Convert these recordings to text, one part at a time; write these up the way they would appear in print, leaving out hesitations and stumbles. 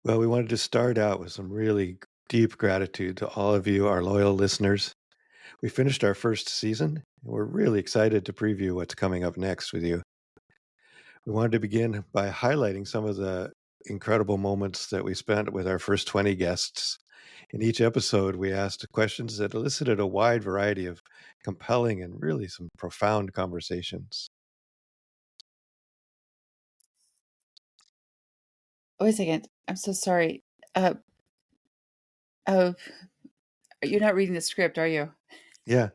Well, we wanted to start out with some really deep gratitude to all of you, our loyal listeners. We finished our first season, and we're really excited to preview what's coming up next with you. We wanted to begin by highlighting some of the incredible moments that we spent with our first 20 guests. In each episode, we asked questions that elicited a wide variety of compelling and really some profound conversations. Wait a second. I'm so sorry. Uh, oh, you're not reading the script, are you? Yeah.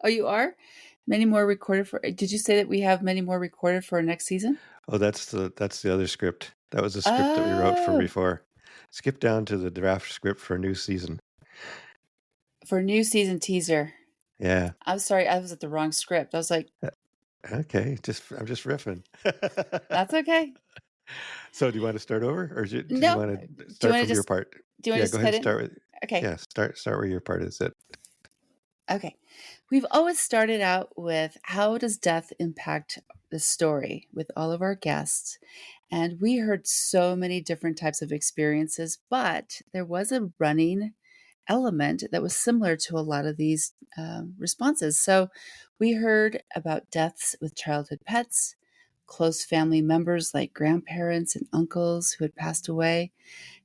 Oh, you are? Many more recorded for did you say that we have many more recorded for next season? Oh, that's the other script. That was the script that we wrote for Oh, before. Skip down to the draft script for a new season. for new season teaser. Yeah. I'm sorry, I was at the wrong script. I was like, Okay, I'm just riffing. that's okay. So do you want to start over, or did you No. want to Do you start want to from your just part? do you want to Yeah, just go ahead cut and in? start with Okay. yeah, start where your part is it. Okay. We've always started out with how does death impact the story with all of our guests. And we heard so many different types of experiences, but there was a running element that was similar to a lot of these responses. So we heard about deaths with childhood pets, close family members like grandparents and uncles who had passed away.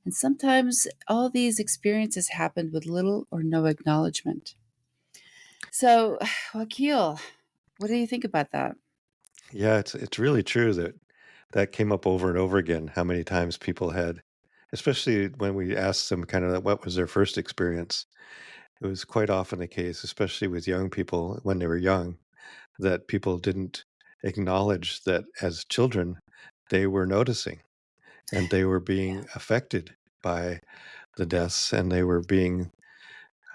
And sometimes all these experiences happened with little or no acknowledgement. So, Wakil, what do you think about that? Yeah, it's really true that that came up over and over again. How many times people had, especially when we asked them kind of what was their first experience. It was quite often the case, especially with young people when they were young, that people didn't acknowledge that as children they were noticing and they were Yeah. being affected by the deaths, and they were being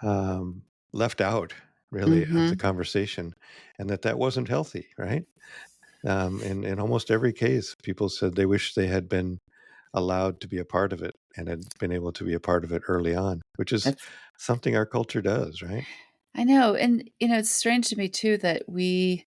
um, left out really of the Mm-hmm. conversation, and that wasn't healthy, right? In almost every case, people said they wish they had been allowed to be a part of it and had been able to be a part of it early on, which is That's something our culture does, right? I know, and it's strange to me too that we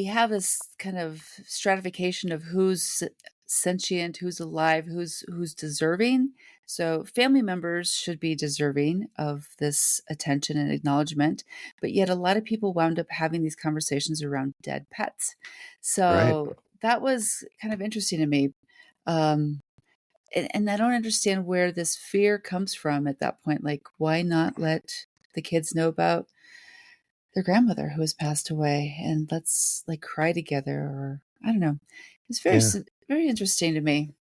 have this kind of stratification of who's sentient, who's alive, who's deserving. So family members should be deserving of this attention and acknowledgement, but yet a lot of people wound up having these conversations around dead pets. Right. So that was kind of interesting to me. Um, and I don't understand where this fear comes from at that point. Like, why not let the kids know about their grandmother who has passed away and let's like cry together, or I don't know. It's Yeah. very interesting to me.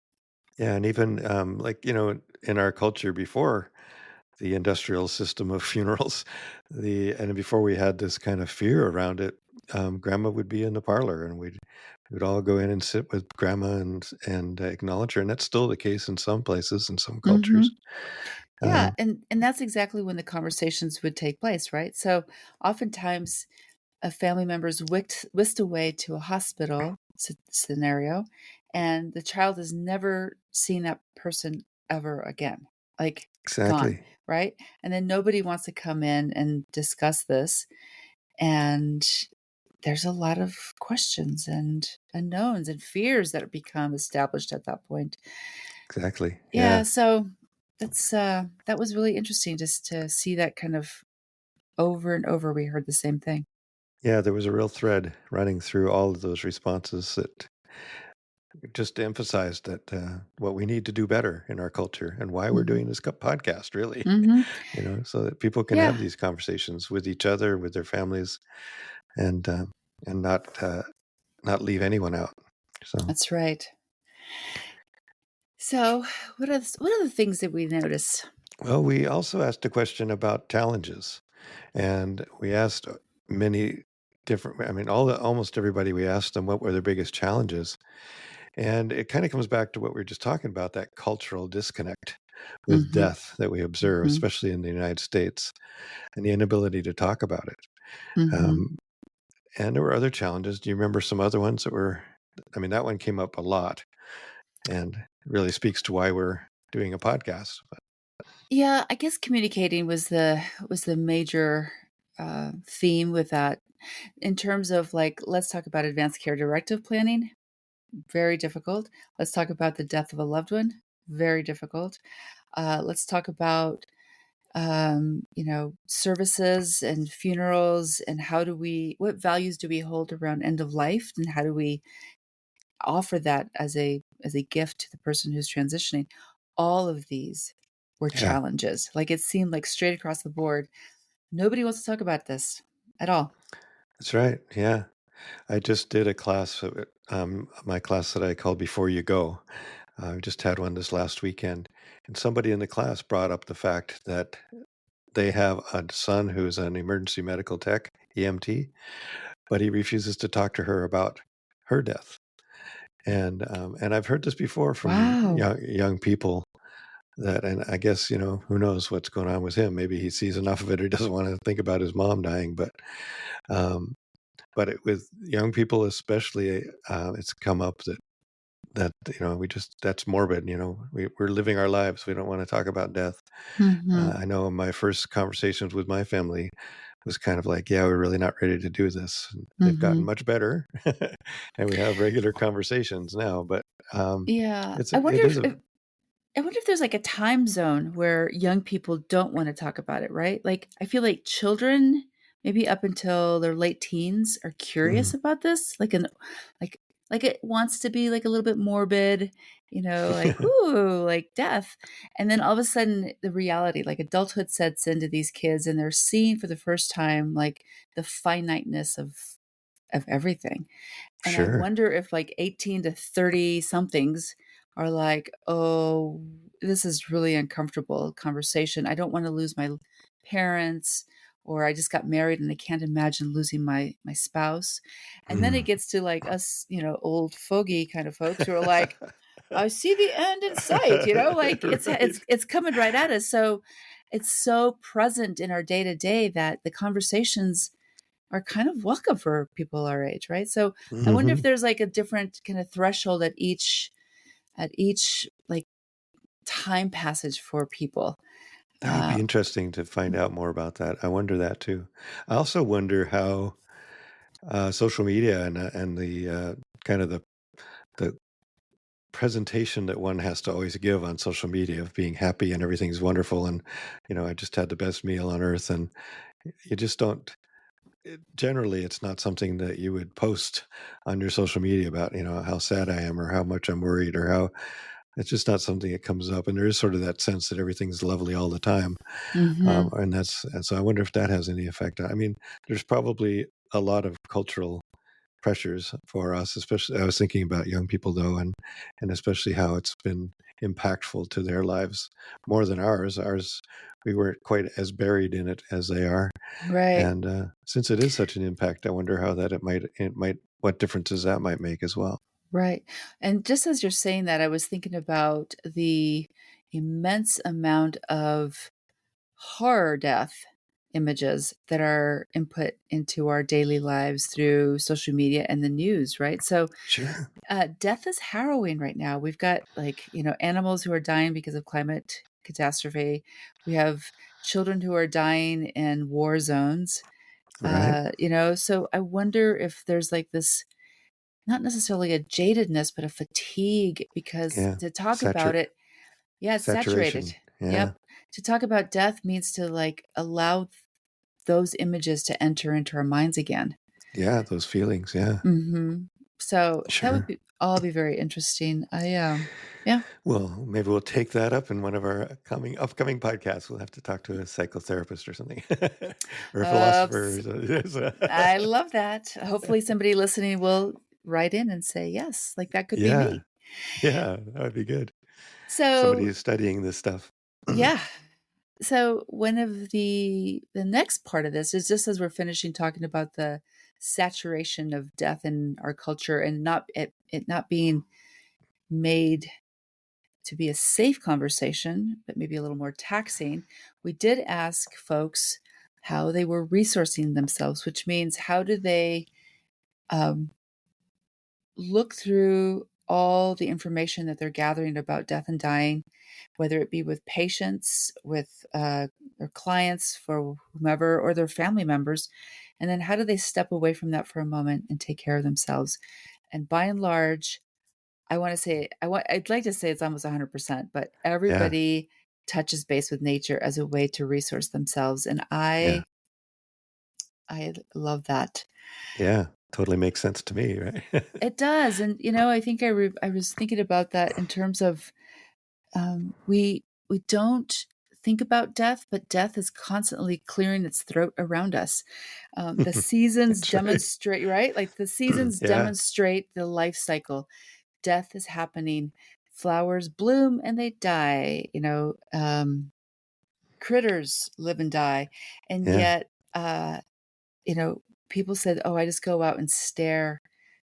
Yeah. And even like, in our culture before the industrial system of funerals, and before we had this kind of fear around it, grandma would be in the parlor, and we'd all go in and sit with grandma and acknowledge her. And that's still the case in some places, in some Hmm. cultures. Yeah, Um, and that's exactly when the conversations would take place, right? So oftentimes a family member's whisked away to a hospital scenario, and the child has never seen that person ever again, like gone, exactly. right? And then nobody wants to come in and discuss this, and there's a lot of questions and unknowns and fears that become established at that point. Exactly. Yeah, Yeah. so that was really interesting just to see that kind of over and over we heard the same thing. Yeah. There was a real thread running through all of those responses that just emphasized that what we need to do better in our culture and why we're Mhm. doing this podcast, really, Mhm. so that people can have Yeah, these conversations with each other, with their families, and uh, and not leave anyone out. So, that's right. So, what are the things that we notice? well, we also asked a question about challenges, and we asked many different. I mean, almost everybody we asked them what were their biggest challenges. And it kind of comes back to what we were just talking about, that cultural disconnect with Mhm. death that we observe, Mhm. especially in the United States, and the inability to talk about it. Mhm. Um, and there were other challenges. Do you remember some other ones that were? I mean, that one came up a lot, and really speaks to why we're doing a podcast. But Yeah, I guess communicating was the major theme with that. In terms of like, let's talk about advanced care directive planning. Very difficult. Let's talk about the death of a loved one. very difficult. Let's talk about services and funerals, and what values do we hold around end of life, and how do we offer that as a gift to the person who's transitioning. All of these were Yeah, challenges. Like, it seemed like straight across the board, nobody wants to talk about this at all. that's right. Yeah. I just did a class, my class that I called Before You Go. I just had one this last weekend, and somebody in the class brought up the fact that they have a son who's an emergency medical tech, EMT, but he refuses to talk to her about her death. And I've heard this before from Wow. young people that, and I guess, who knows what's going on with him. Maybe he sees enough of it or doesn't want to think about his mom dying. Um, with young people especially, it's come up that we just, that's morbid. We're living our lives. We don't want to talk about death. Mhm. I know my first conversations with my family was kind of like, yeah, we're really not ready to do this. And they've gotten Mhm. much better, and we have regular conversations now. But Yeah. it is a I wonder if there's, like, a time zone where young people don't wanna talk about it, right? Like, I feel like children, maybe up until their late teens, are curious mm. about this, like like, it wants to be, like, a little bit morbid, like, "Ooh, like, death," and then all of a sudden, the reality, like, adulthood sets into these kids, and they're seeing for the first time, like, the finiteness of everything. And I Sure. wonder if, like, 18 to 30 somethings are like, "Oh, this is really uncomfortable conversation. I don't wanna lose my parents," or, "I just got married and I can't imagine losing my spouse." And then it Mm. gets to, like, us, old fogey kind of folks who are like, "I see the end in sight," like, it's Right. it's it's coming right at us. So, it's so present in our day to day that the conversations are kind of welcome for people our age, right? So I wonder if Mhm. there's, like, a different kind of threshold at each like time passage for people. That would be Uh, interesting to find out more about that. I wonder that too. I also wonder how social media and the kind of the presentation that one has to always give on social media of being happy and everything's wonderful, and I just had the best meal on earth, and you just don't. Generally, it's not something that you would post on your social media about, how sad I am or how much I'm worried or how. It's just not something that comes up, and there is sort of that sense that everything's lovely all the time. mhm. And so I wonder if that has any effect. I mean, there's probably a lot of cultural pressures for us, especially. I was thinking about young people though, and especially how it's been impactful to their lives more than ours. Ours, we weren't quite as buried in it as they are, Right, and since it is such an impact, I wonder how that it might what differences that might make as well. right. And just as you're saying that, I was thinking about the immense amount of horror death images that are input into our daily lives through social media and the news, right? So, Sure. death is harrowing right now. We've got, like, animals who are dying because of climate catastrophe. We have children who are dying in war zones. Right. So I wonder if there's, like, this, not necessarily a jadedness, but a fatigue, because Yeah. to talk about it, yeah, it's saturated. Saturation. Yeah. Yep. To talk about death means to, like, allow those images to enter into our minds again. Yeah. Those feelings. Yeah. Mhm. So, that would Sure. be very interesting. Yeah. Well, maybe we'll take that up in one of our upcoming podcasts. We'll have to talk to a psychotherapist or something, or a philosopher. Oops. Or something. I love that. Hopefully somebody listening will write in and say, "Yes, like, that could be Yeah, me." yeah, that would be good. Somebody So, who's studying this stuff. yeah. So, one of the next part of this is, just as we're finishing talking about the saturation of death in our culture, and it not being made to be a safe conversation, but maybe a little more taxing, we did ask folks how they were resourcing themselves, which means, how do they um, look through all the information that they're gathering about death and dying, whether it be with patients, with their clients, for whomever, or their family members. And then, how do they step away from that for a moment and take care of themselves? And by and large, I'd like to say it's almost 100%, but Yeah. everybody touches base with nature as a way to resource themselves, and Yeah. I love that. Yeah. Totally makes sense to me, right? It does, and, I think I was thinking about that in terms of, we don't think about death, but death is constantly clearing its throat around us. The seasons That's right. demonstrate, right? Like, the seasons Yeah. demonstrate the life cycle. Death is happening. Flowers bloom and they die, critters live and die, and Yeah. yet, you know, people said, "Oh, I just go out and stare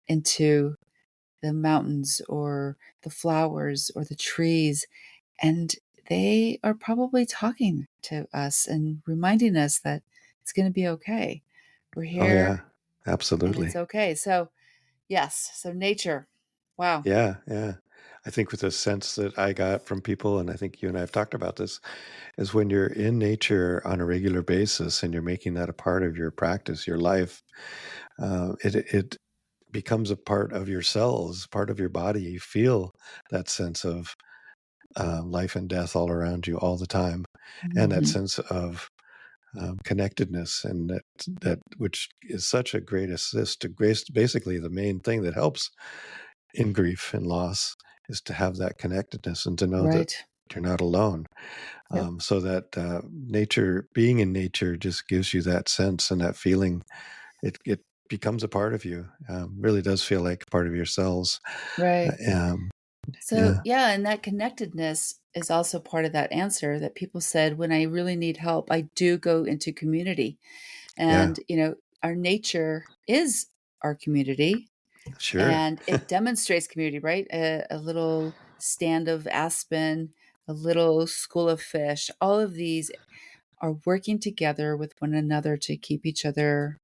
into the mountains or the flowers or the trees," and they are probably talking to us and reminding us that it's gonna be okay. We're Oh, yeah. here and it's Absolutely. okay. So, yes, so nature. Wow. Yeah. Yeah. I think with the sense that I got from people, and I think you and I have talked about this, is when you're in nature on a regular basis and you're making that a part of your practice, your life, it becomes a part of your cells, part of your body. You feel that sense of life and death all around you all the time, and that Mhm. sense of connectedness, and that which is such a great assist to grace. Basically, the main thing that helps in grief and loss is to have that connectedness and to know that Right. you're not alone. Yep. So that nature, being in nature, just gives you that sense and that feeling. It becomes a part of you. Really does feel like part of your cells. Right. Um, So, yeah, yeah, and that connectedness is also part of that answer that people said, when I really need help, I do go into community. yeah, And, our nature is our community sure, and it demonstrates community, right? A little stand of aspen, a little school of fish, all of these are working together with one another to keep each other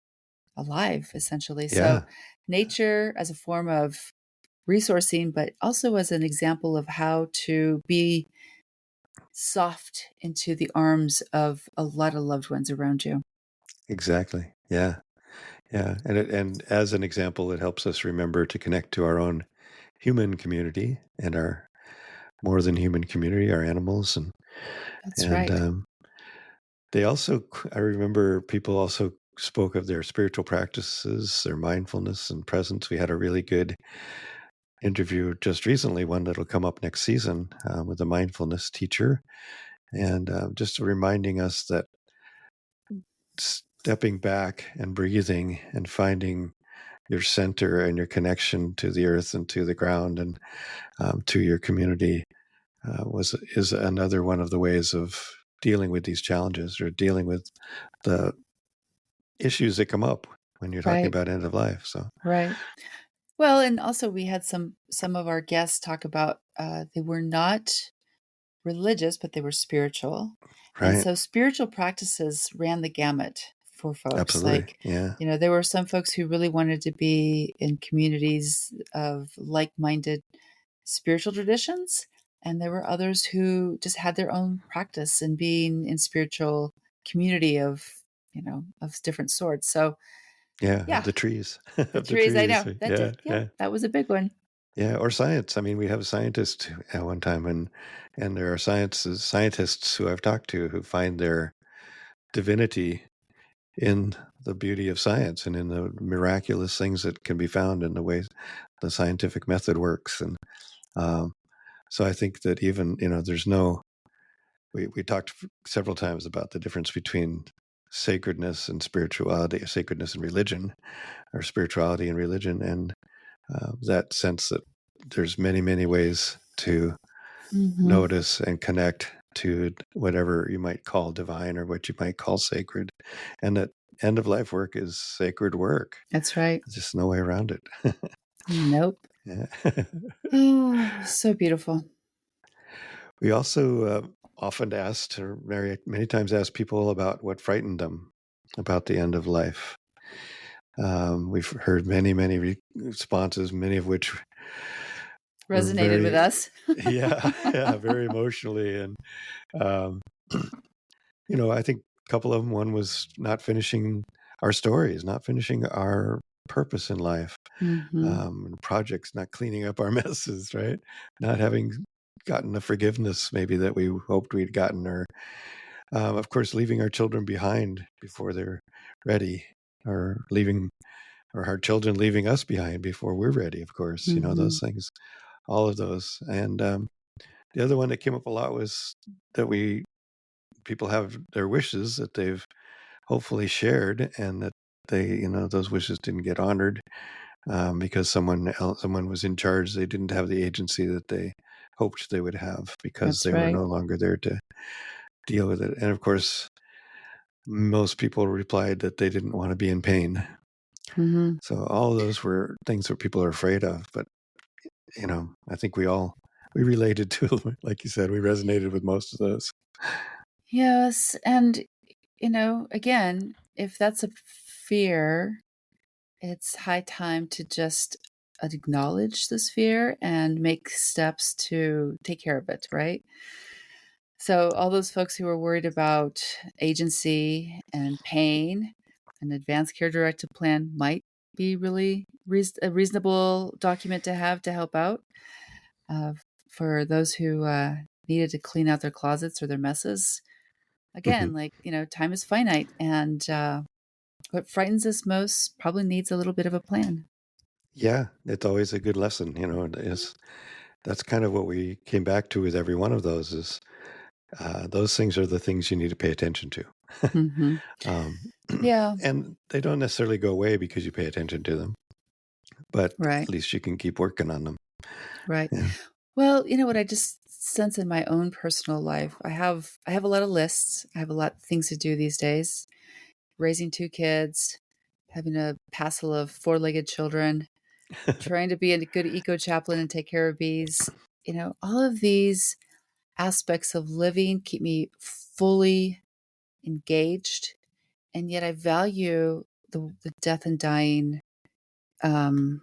alive, essentially. So, yeah, nature as a form of resourcing, but also as an example of how to be soft into the arms of a lot of loved ones around you. exactly, yeah, yeah. And as an example, it helps us remember to connect to our own human community and our more than human community, our animals, That's and right. they also. I remember people also spoke of their spiritual practices, their mindfulness and presence. We had a really good interview just recently, one that'll come up next season with a mindfulness teacher, and just reminding us that stepping back and breathing and finding your center and your connection to the earth and to the ground and to your community was is another one of the ways of dealing with these challenges or dealing with the issues that come up when you're talking Right. about end of life. So Right. Well, and also we had some of our guests talk about they were not religious, but they were spiritual. And right, so spiritual practices ran the gamut for folks. absolutely, Like, yeah, there were some folks who really wanted to be in communities of like minded spiritual traditions. And there were others who just had their own practice in being in spiritual community of different sorts. So, yeah, of yeah, the trees, the of the trees, I trees, know that yeah, did. Yeah, yeah. that was a big one. Yeah, or science. I mean, we have a scientist at one time, and there are scientists who I've talked to who find their divinity in the beauty of science and in the miraculous things that can be found in the way the scientific method works. And um, so I think that even there's no. We talked several times about the difference between sacredness and spirituality, sacredness and religion, or spirituality and religion, and that sense that there's many, many ways to Hmm. notice and connect to whatever you might call divine or what you might call sacred. And that end of life work is sacred work. That's right. There's just no way around it. Nope. Yeah. Oh, so beautiful. We also often asked, or many times asked people about what frightened them about the end of life. We've heard many, many responses, many of which were Resonated with very, us. yeah, yeah, very emotionally. And um, I think a couple of them, one was not finishing our stories, not finishing our purpose in life, Mhm. and projects, not cleaning up our messes, right? Not having gotten the forgiveness maybe that we hoped we'd gotten, or of course, leaving our children behind before they're ready, or our children leaving us behind before we're ready. Of course, those Mhm. things, all of those, and the other one that came up a lot was that we people have their wishes that they've hopefully shared, and that those wishes didn't get honored, because someone was in charge. They didn't have the agency that they hoped they would have because That's they were right. no longer there to deal with it. And of course, most people replied that they didn't want to be in pain. Mhm. So all of those were things that people are afraid of. But I think we related to, like you said, we resonated with most of those. Yes, and, again, if that's a fear, it's high time to just acknowledge this fear and make steps to take care of it, right? So, all those folks who are worried about agency and pain, an advanced care directive plan might be really a reasonable document to have to help out. Uh, for those who needed to clean out their closets or their messes, Hmm. again, like, time is finite. And what frightens us most probably needs a little bit of a plan. Yeah, it's always a good lesson. That's kind of what we came back to with every one of those. Is those things are the things you need to pay attention to. Hmm. um, Yeah, and they don't necessarily go away because you pay attention to them, but at right, least you can keep working on them. right. Yeah. Well, you know what I just sense in my own personal life, I have a lot of lists. I have a lot of things to do these days. Raising two kids, having a passel of four-legged children, trying to be a good eco chaplain and take care of bees. All of these aspects of living keep me fully engaged, and yet I value the death and dying um,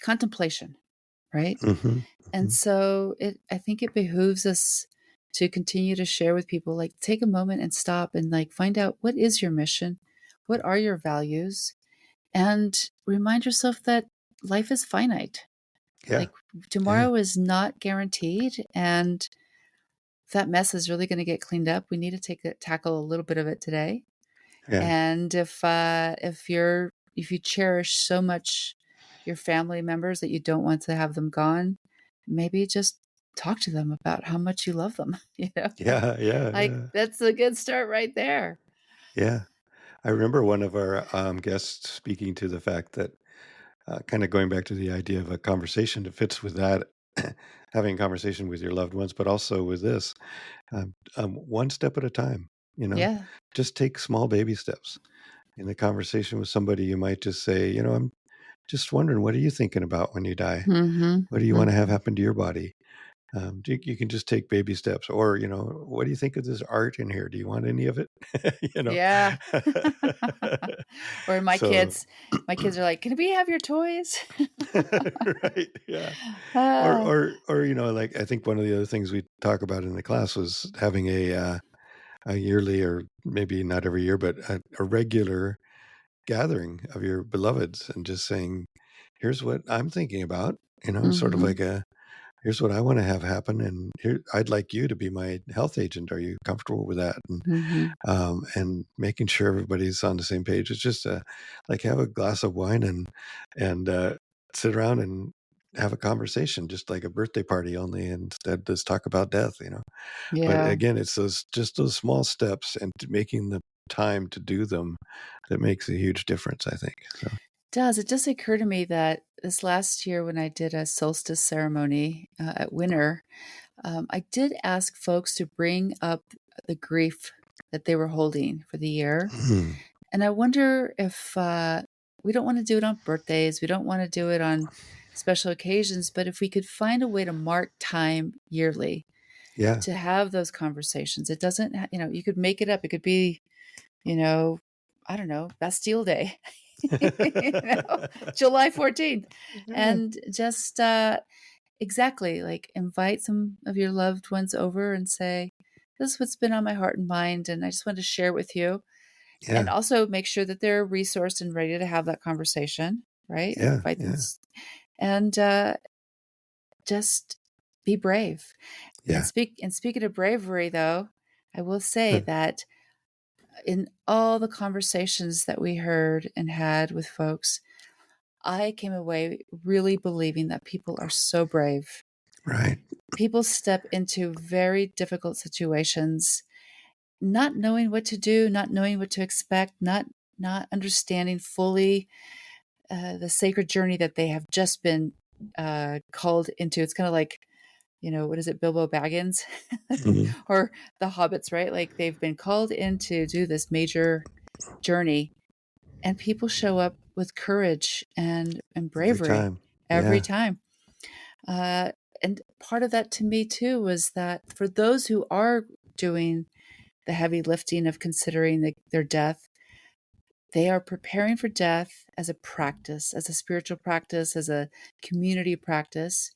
contemplation, right? Hmm. And so I think it behooves us to continue to share with people, like take a moment and stop and like find out what is your mission, what are your values, and remind yourself that life is finite. Yeah. Like Yeah. tomorrow is not guaranteed, and if that mess is really going to get cleaned up, we need to tackle a little bit of it today. Yeah. And if you cherish so much your family members that you don't want to have them gone, maybe just talk to them about how much you love them. Yeah. Yeah. Like Yeah. that's a good start right there. Yeah. I remember one of our guests speaking to the fact that, kind of going back to the idea of a conversation that fits with that, having a conversation with your loved ones, but also with this, one step at a time. You know, Yeah. just take small baby steps. In a conversation with somebody, you might just say, I'm just wondering, what are you thinking about when you die? Mhm. What do you want to have Mhm. happen to your body? You can just take baby steps, or what do you think of this art in here? Do you want any of it? you know, Yeah. Or so my kids are like, "Can we have your toys?" right, yeah, Ah. or like I think one of the other things we talk about in the class was having a yearly, or maybe not every year, but a regular gathering of your beloveds, and just saying, "Here's what I'm thinking about." Sort of Mhm. like here's what I want to have happen, and here I'd like you to be my health agent. Are you comfortable with that? Mhm. And making sure everybody's on the same page. It's just like have a glass of wine, and sit around and have a conversation, just like a birthday party, only instead just talk about death. But Yeah. again, it's those small steps, and making the time to do them, that makes a huge difference, I think. So. Does. It just occurred to me that this last year when I did a solstice ceremony at winter, I did ask folks to bring up the grief that they were holding for the year. And I wonder if we don't want to do it on birthdays, we don't want to do it on special occasions, but if we could find a way to mark time yearly Yeah. to have those conversations. It doesn't, you could make it up. It could be, you know, I don't know, Bastille Day, you know, July 14th. Yeah. And just exactly like invite some of your loved ones over and say, this is what's been on my heart and mind. And I just want to share with you. and Yeah. also make sure that they're resourced and ready to have that conversation, right? Yeah. Invite them, Yeah. and just be brave. And Yeah. speaking of bravery, though, I will say that in all the conversations that we heard and had with folks, I came away really believing that people are so brave. Right. People step into very difficult situations, not knowing what to do, not knowing what to expect, not understanding fully the sacred journey that they have just been called into. It's kind of like, what is it, Bilbo Baggins Mhm. or the hobbits, right? Like they've been called in to do this major journey, and people show up with courage and Every bravery time. every Yeah. time. Uh, and part of that to me too was that for those who are doing the heavy lifting of considering their death, they are preparing for death as a practice, as a spiritual practice, as a community practice.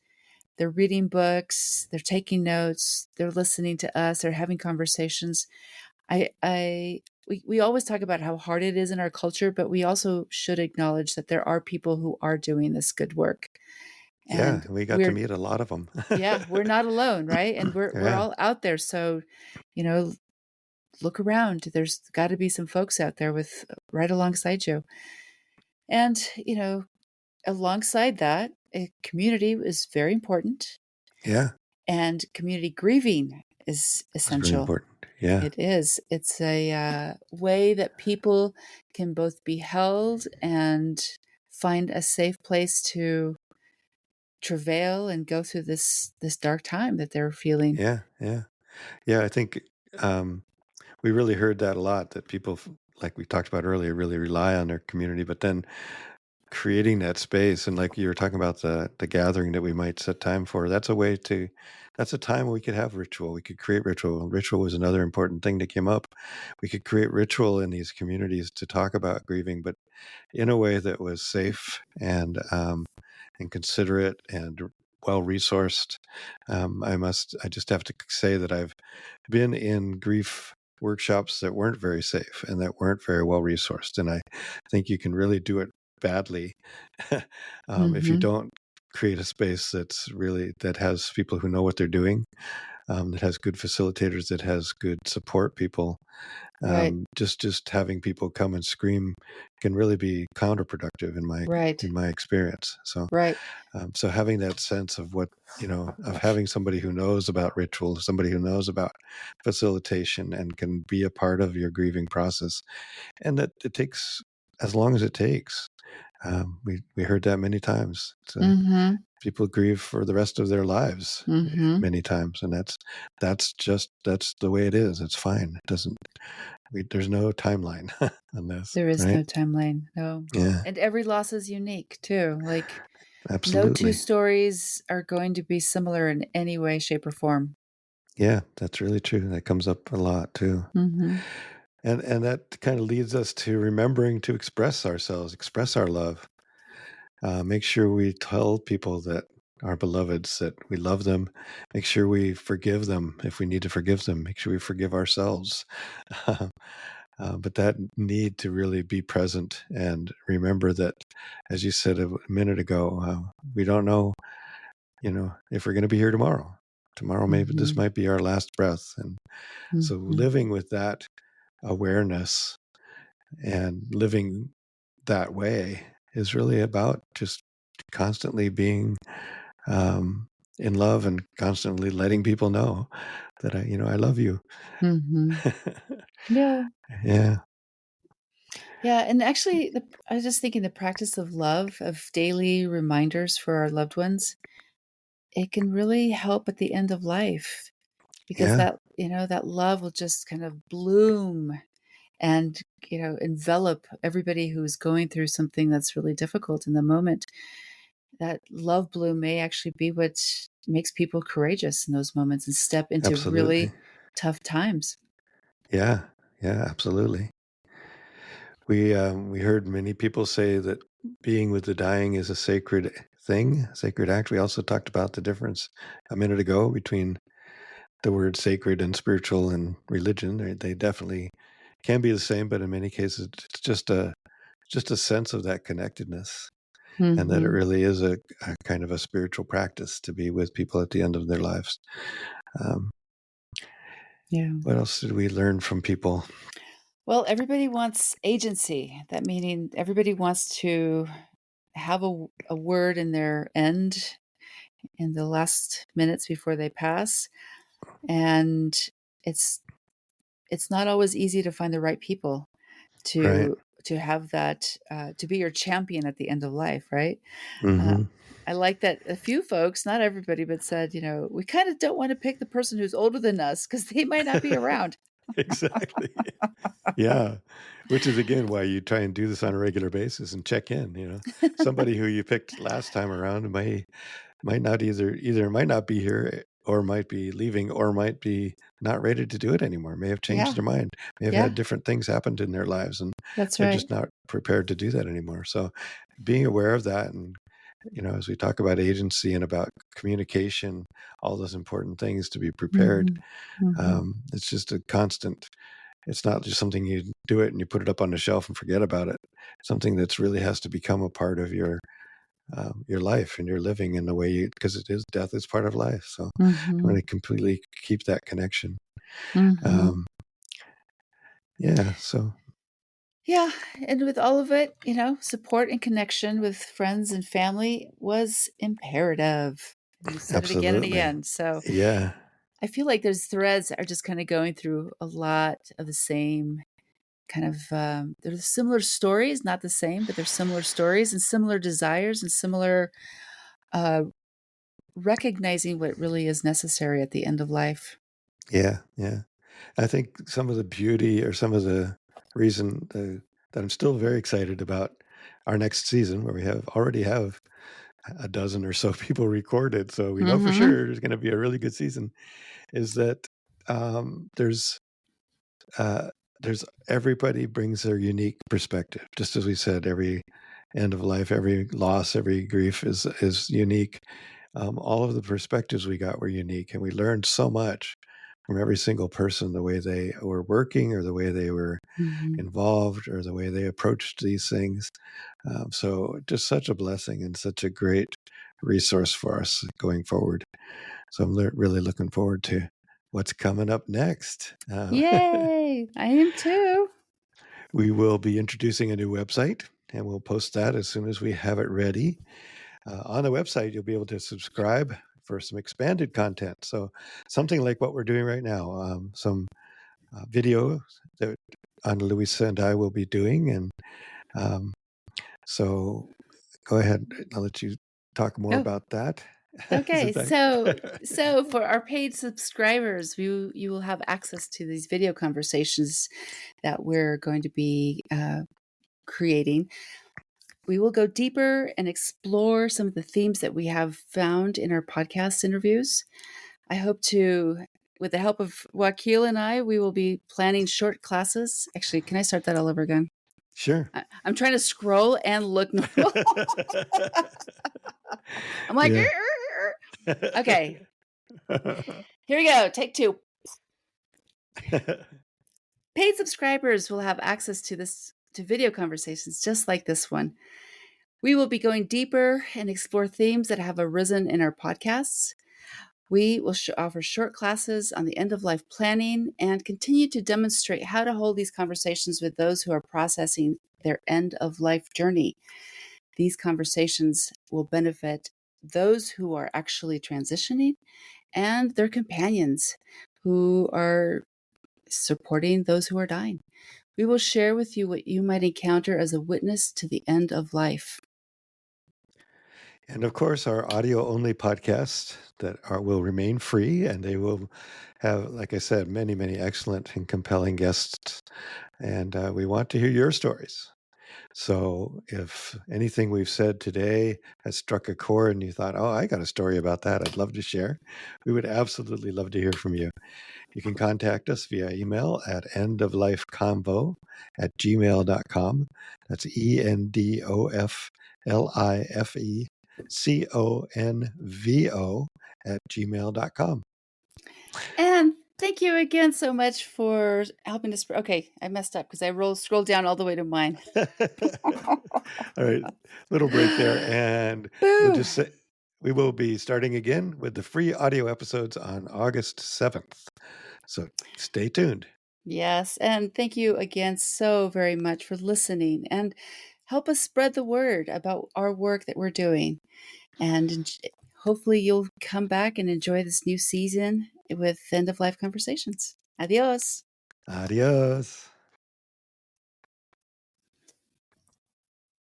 They're reading books, they're taking notes, they're listening to us, they're having conversations. We always talk about how hard it is in our culture, but we also should acknowledge that there are people who are doing this good work. Yeah. And We got to meet a lot of them. yeah, we're not alone, right? And we're Yeah. all out there. So, you know, look around. There's got to be some folks out there with right alongside you. And, alongside that, a community is very important, Yeah. and community grieving is It's very essential. important. Yeah. It is. It's a way that people can both be held and find a safe place to travail and go through this dark time that they're feeling. Yeah. Yeah. Yeah. I think um, we really heard that a lot, that people, like we talked about earlier, really rely on their community, but then creating that space, and like you were talking about the gathering that we might set time for, that's a time where we could have ritual, we could create ritual. Ritual was another important thing that came up. We could create ritual in these communities to talk about grieving, but in a way that was safe and considerate and well resourced. I just have to say that I've been in grief workshops that weren't very safe and that weren't very well resourced, and I think you can really do it badly if you Hmm. don't create a space that has people who know what they're doing, that has good facilitators, that has good support people. Right. Just having people come and scream can really be counterproductive in my Right. experience. So Right. so having that sense of of having somebody who knows about ritual, somebody who knows about facilitation and can be a part of your grieving process, and that it takes as long as it takes. We heard that many times. So Hmm. people grieve for the rest of their lives Hmm. many times, and that's the way it is. It's fine. It doesn't. There's no timeline on this, There is right? no timeline. No. Yeah, And every loss is unique too. Like no two absolutely. stories are going to be similar in any way, shape, or form. Yeah, that's really true. That comes up a lot too. Hmm. And that kind of leads us to remembering to express ourselves, express our love. Make sure we tell people that our beloveds that we love them. Make sure we forgive them if we need to forgive them. Make sure we forgive ourselves. But that need to really be present and remember that, as you said a minute ago, we don't know, if we're going to be here tomorrow. Tomorrow, maybe this Hmm. might be our last breath, and so Hmm. living with that awareness and living that way is really about just constantly being um, in love and constantly letting people know that I love you. Hmm. Yeah. Yeah, Yeah. And actually, I was just thinking the practice of love, of daily reminders for our loved ones, it can really help at the end of life because yeah, that love will just kind of bloom and, envelop everybody who's going through something that's really difficult in the moment. That love bloom may actually be what makes people courageous in those moments and step into absolutely. really tough times. Yeah, yeah, absolutely. We heard many people say that being with the dying is a sacred thing, a sacred act. We also talked about the difference a minute ago between the word sacred and spiritual and religion. They definitely can be the same, but in many cases, it's just a sense of that connectedness, and that it Mhm. really is a kind of a spiritual practice to be with people at the end of their lives. Um, Yeah. what else did we learn from people? Well, everybody wants agency. That meaning everybody wants to have a word in their end in the last minutes before they pass, and it's it's not always easy to find the right people Right. to have that to be your champion at the end of life, right? Uh, Hmm. I like that a few folks, not everybody, but said, we kind of don't want to pick the person who's older than us because they might not be around. Exactly. Yeah. Which is again why you try and do this on a regular basis and check in. Somebody who you picked last time around might not either might not be here or might be leaving or might be not ready to do it anymore, may have changed Yeah, their mind, may have had yeah, different things happened in their lives, and that's they're right. just not prepared to do that anymore. So being aware of that, and as we talk about agency and about communication, all those important things to be prepared, Hmm. Hmm. it's just a constant. It's not just something you do it and you put it up on the shelf and forget about it. Something that's really has to become a part of your life and your living in the way because it is death is part of life. So I want Hmm. to completely keep that connection. Hmm. Um, yeah. So Yeah, and with all of it, support and connection with friends and family was imperative. You said it again and absolutely. again. So Yeah. I feel like there's threads that are just kind of going through a lot of the same kind of there's similar stories, not the same, but there's similar stories and similar desires and similar uh, recognizing what really is necessary at the end of life. Yeah. Yeah. I think some of the beauty or some of the reason that I'm still very excited about our next season, where we already have a dozen or so people recorded. So we know for Mm-hmm. sure there's going to be a really good season, is that there's uh, there's everybody brings their unique perspective. Just as we said, every end of life, every loss, every grief is unique. All of the perspectives we got were unique, and we learned so much from every single person, the way they were working or the way they were Mm-hmm. involved or the way they approached these things. So just such a blessing and such a great resource for us going forward. So I'm really looking forward to what's coming up next. Yay! I am too. We will be introducing a new website, and we'll post that as soon as we have it ready. On the website, you'll be able to subscribe for some expanded content. So something like what we're doing right now, some video that Annalouiza and I will be doing. And um, so go ahead. I'll let you talk more Oh, about that. Is okay. it So for our paid subscribers, you will have access to these video conversations that we're going to be creating. We will go deeper and explore some of the themes that we have found in our podcast interviews. I hope to, with the help of Wakil and I, we will be planning short classes. Actually, can I start that all over again? Sure. I'm trying to scroll and look normal. I'm like, Yeah. okay, here we go. Take two. Paid subscribers will have access to video conversations just like this one. We will be going deeper and explore themes that have arisen in our podcasts. We will offer short classes on the end of life planning and continue to demonstrate how to hold these conversations with those who are processing their end of life journey. These conversations will benefit those who are actually transitioning and their companions who are supporting those who are dying. We will share with you what you might encounter as a witness to the end of life. And of course, our audio only podcasts will remain free, and they will have, like I said, many, many excellent and compelling guests. And we want to hear your stories. So if anything we've said today has struck a chord and you thought, oh, I got a story about that, I'd love to share, we would absolutely love to hear from you. You can contact us via email at endoflifeconvo@gmail.com. That's ENDOFLIFECONVO @gmail.com. And Thank you again so much for helping us. Okay, I messed up because I scrolled down all the way to mine. All right, little break there, and we'll Boo! just say we will be starting again with the free audio episodes on August 7th. So stay tuned. Yes, and thank you again so very much for listening and help us spread the word about our work that we're doing. And hopefully, you'll come back and enjoy this new season with end of life conversations. Adios. Adios.